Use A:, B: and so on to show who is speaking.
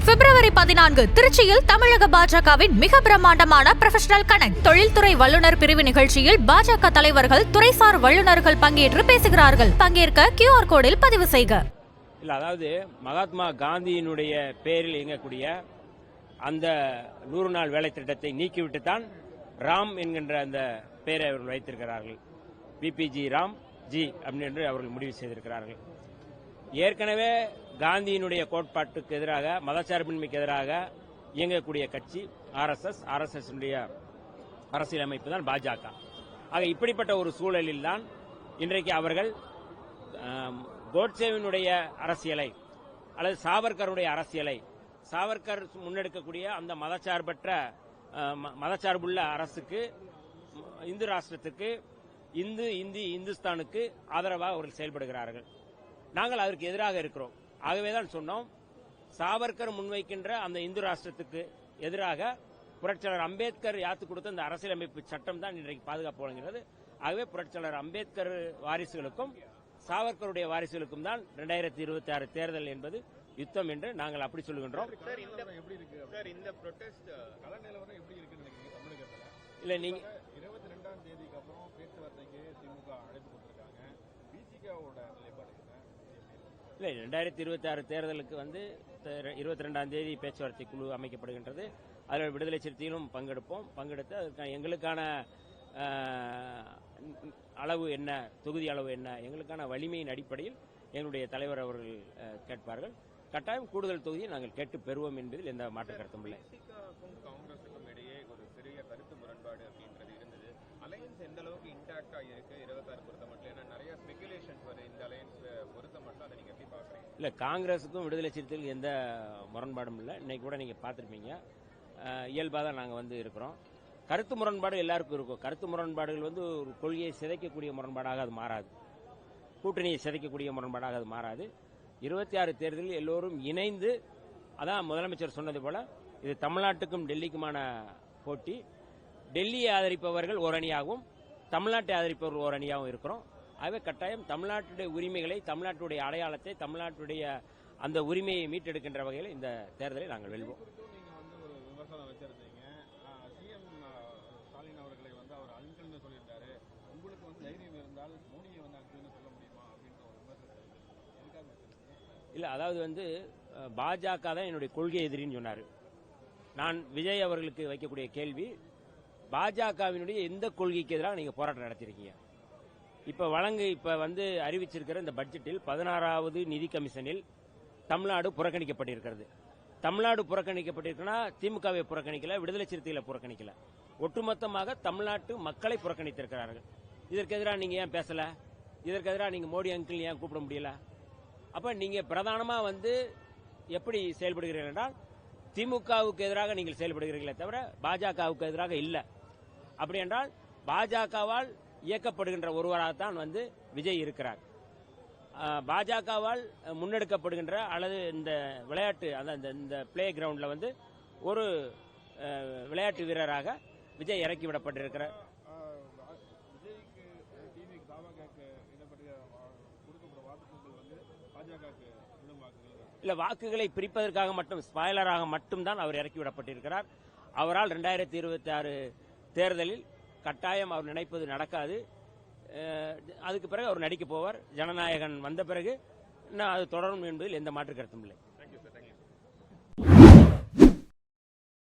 A: பிப்ரவரி 14 திருச்சியில் தமிழக பாஜகவின் மிக பிரம்மாண்டமான ப்ரொஃபஷனல் கனெக்ட் தொழில்துறை வல்லுநர் பிரிவு நிகழ்ச்சியில் பாஜக தலைவர்கள் துறைசார் வல்லுநர்கள் பங்கேற்று பேசுகிறார்கள். பங்கேற்க QR கோடில் பதிவு செய்க.
B: அதாவது மகாத்மா காந்தியினுடைய பெயரில் இயங்கக்கூடிய அந்த 100 நாள் வேலை திட்டத்தை நீக்கிவிட்டுத்தான் ராம் என்கின்ற அந்த பெயரை அவர்கள் வைத்திருக்கிறார்கள். பிபிஜி ராம் ஜி அப்படின்னு அவர்கள் முடிவு செய்திருக்கிறார்கள். ஏற்கனவே காந்தியினுடைய கோட்பாட்டுக்கு எதிராக மதச்சார்பின்மைக்கு எதிராக இயங்கக்கூடிய கட்சி RSS அரசியலமைப்பு தான் பாஜக. ஆக இப்படிப்பட்ட ஒரு சூழலில் தான் இன்றைக்கு அவர்கள் கோட்சேவினுடைய அரசியலை அல்லது சாவர்கருடைய அரசியலை, சாவர்கர் முன்னெடுக்கக்கூடிய அந்த மதச்சார்புள்ள அரசுக்கு, இந்து ராஷ்டிரத்துக்கு, இந்துஸ்தானுக்கு ஆதரவாக அவர்கள் செயல்படுகிறார்கள். நாங்கள் அதற்கு எதிராக இருக்கிறோம். ஆகவேதான் சொன்னோம், சாவர்கர் முன்வைக்கின்ற அந்த இந்து ராஷ்டிரத்துக்கு எதிராக புரட்சியாளர் அம்பேத்கர் யாத்து கொடுத்த அந்த அரசியலமைப்பு சட்டம் தான் இன்றைக்கு பாதுகாப்பு வழங்குகிறது. ஆகவே புரட்சியாளர் அம்பேத்கர் வாரிசுகளுக்கும் சாவர்கருடைய வாரிசுகளுக்கும் தான் 2026 தேர்தல் என்பது யுத்தம் என்று நாங்கள் அப்படி சொல்லுகின்றோம். இல்ல நீங்க
C: 22ஆம் தேதிக்கு அப்புறம் பேச்சுவார்த்தைக்கு திமுக அழைப்பு கொடுத்திருக்காங்க. பிசிகாவோட நிலைப்பாடு
B: இல்லை, 2026 தேர்தலுக்கு 22ஆம் தேதி பேச்சுவார்த்தை குழு அமைக்கப்படுகின்றது. அதில் விடுதலை சிறுத்தையிலும் பங்கெடுத்து அதுக்கு எங்களுக்கான அளவு என்ன, தொகுதி அளவு என்ன, எங்களுக்கான வலிமையின் அடிப்படையில் எங்களுடைய தலைவர் அவர்கள் கேட்பார்கள். கட்டாயம் கூடுதல் தொகுதியை நாங்கள் கேட்டு பெறுவோம் என்பதில் எந்த மாற்று கருத்தும் இல்லை.
C: காங்கிரசுக்கும் இடையே ஒரு சிறிய கருத்து முரண்பாடு அப்படின்றது இருந்தது. அலையன்ஸ் எந்த அளவுக்கு இன்டாக்டா இருக்கு 26 பொறுத்த மட்டும்? ஏன்னா நிறைய ஸ்பெகுலேஷன்ஸ் வருது இந்த அலையன்ஸ் பொறுத்த மட்டும். அதை நீங்க எப்படி பாக்குறீங்க?
B: இல்ல, காங்கிரசுக்கும் விடுதலை சிறுத்தைகளுக்கும் எந்த முரண்பாடும் இல்லை. இன்னைக்கு கூட நீங்க பார்த்திருப்பீங்க, இயல்பாக தான் நாங்கள் இருக்கிறோம். கருத்து முரண்பாடு எல்லாருக்கும் இருக்கும். கருத்து முரண்பாடுகள் ஒரு கொள்கையை சிதைக்கக்கூடிய முரண்பாடாக அது மாறாது, கூட்டணியை சிதைக்கக்கூடிய முரண்பாடாக அது மாறாது. 26 தேர்தலில் எல்லோரும் இணைந்து, அதான் முதலமைச்சர் சொன்னது போல, இது தமிழ்நாட்டுக்கும் டெல்லிக்குமான போட்டி. டெல்லியை ஆதரிப்பவர்கள் ஒரு அணியாகவும் தமிழ்நாட்டை ஆதரிப்பவர்கள் ஒரு அணியாகவும் இருக்கிறோம். ஆகவே கட்டாயம் தமிழ்நாட்டுடைய உரிமைகளை, தமிழ்நாட்டுடைய அடையாளத்தை, தமிழ்நாட்டுடைய அந்த உரிமையை மீட்டெடுக்கின்ற வகையில் இந்த தேர்தலை நாங்கள் வெல்வோம். இல்ல, அதாவது பாஜக தான் என்னுடைய கொள்கை எதிரின்னு சொன்னார். நான் விஜய் அவர்களுக்கு வைக்கக்கூடிய கேள்வி, பாஜகவினுடைய எந்த கொள்கைக்கு எதிராக நீங்க போராட்டம் நடத்திருக்கீங்க? இப்ப அறிவிச்சிருக்கிற இந்த பட்ஜெட்டில் 16வது நிதி கமிஷனில் தமிழ்நாடு புறக்கணிக்கப்பட்டிருக்கிறது. தமிழ்நாடு புறக்கணிக்கப்பட்டிருக்குன்னா திமுகவை புறக்கணிக்கல, விடுதலை சிறுத்தைகளை புறக்கணிக்கல, ஒட்டுமொத்தமாக தமிழ்நாட்டு மக்களை புறக்கணித்திருக்கிறார்கள். இதற்கு எதிராக நீங்க ஏன் பேசல? இதற்கு எதிராக நீங்க மோடி அங்கிள் ஏன் கூப்பிட முடியல? அப்ப நீங்க பிரதானமா எப்படி செயல்படுகிறீர்கள் என்றால் திமுகவுக்கு எதிராக நீங்கள் செயல்படுகிறீர்களே தவிர பாஜகவுக்கு எதிராக இல்லை. அப்படி என்றால் பாஜகவால் இயக்கப்படுகின்ற ஒருவராகத்தான் விஜய் இருக்கிறார். பாஜகவால் முன்னெடுக்கப்படுகின்ற அல்லது இந்த விளையாட்டு இந்த பிளே கிரவுண்ட்ல ஒரு விளையாட்டு வீரராக விஜய் இறக்கி விடப்பட்டிருக்கிறார். இல்ல, வாக்குகளை பிரிப்பதற்காக மட்டும், ஸ்பாய்லராக மட்டும்தான் அவர் இறக்கிவிடப்பட்டிருக்கிறார். அவரால் 2026 தேர்தலில் கட்டாயம் அவர் நினைப்பது நடக்காது. அதுக்கு பிறகு அவர் நடிக்க போவார். ஜனநாயகன் வந்த பிறகு அது தொடரும் என்பதில் எந்த மாற்று கருத்தும் இல்லை.